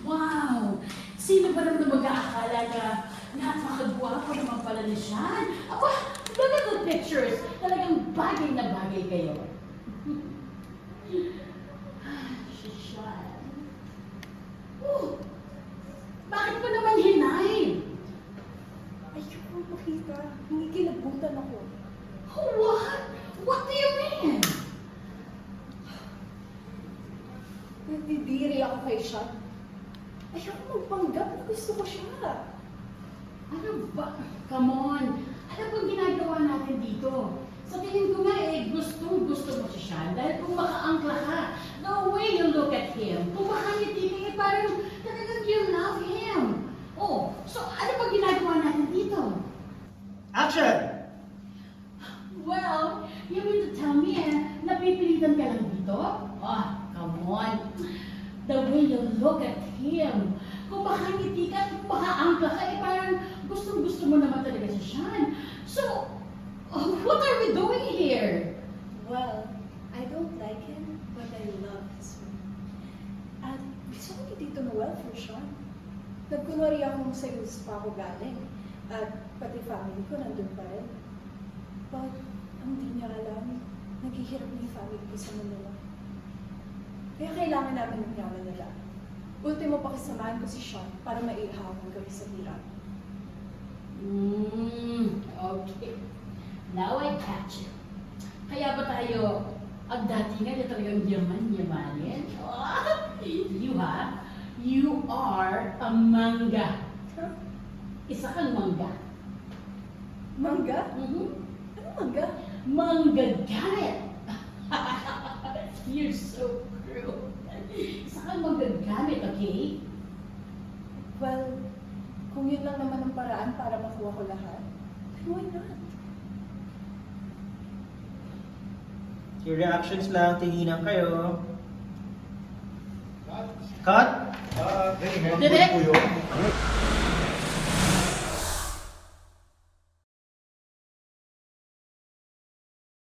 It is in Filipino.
Wow! Sino ba naman mag-aakala na napakagwapo naman pala ni Sean? Aba, look at the pictures. Talagang bagay na bagay kayo. Si Sean. Oh, bakit mo naman hinay? Ayoko makita. Hindi kilabutan ako. What? What do you mean? Nagdidiri ako kay Sean. Ayoko magpanggap na gusto ko siya. Ano ba? Come on. Ano bang ginagawa natin dito? Sa tingin ko nga gusto mo si Sean dahil kung makaangkla ka, the way you look at him, kung makangiti ka, parang talagang you love him. Oh, so ano bang ginagawa natin dito? Action! Well, you mean to tell me napipilitan ka lang dito? Oh, come on. The way you look at him. Kung makangiti ka, kung makaangka ka, parang gusto mo naman talaga si Sean. So, what are we doing here? Well, I don't like him, but I love his way. At gusto ko dito Noel for Sean. Nagkunwari akong sa US pa ako galing. At pati family ko nandun pa rin. But, ang di niya alam, naghihirap na yung family ko sa Manila. Kaya kailangan namin ng yaman nila. Ultimo pakisamahan ko si Sean para maihawang kami sa hirap. Okay. Now I catch you. Kaya ba tayo, ang datingan na talagang yaman-yamanin? Oh, you are a mangga. Huh? Isa kang mangga. Mangga? Mm-hmm. Ano mangga? Mangga gamit. You're so cruel. Isa kang mangga gamit, okay? Well, kung yun lang naman ang paraan para makuha ko lahat, then why not? Your reactions lang, tinginan kayo. Cut! Very Direk! helpful po yun.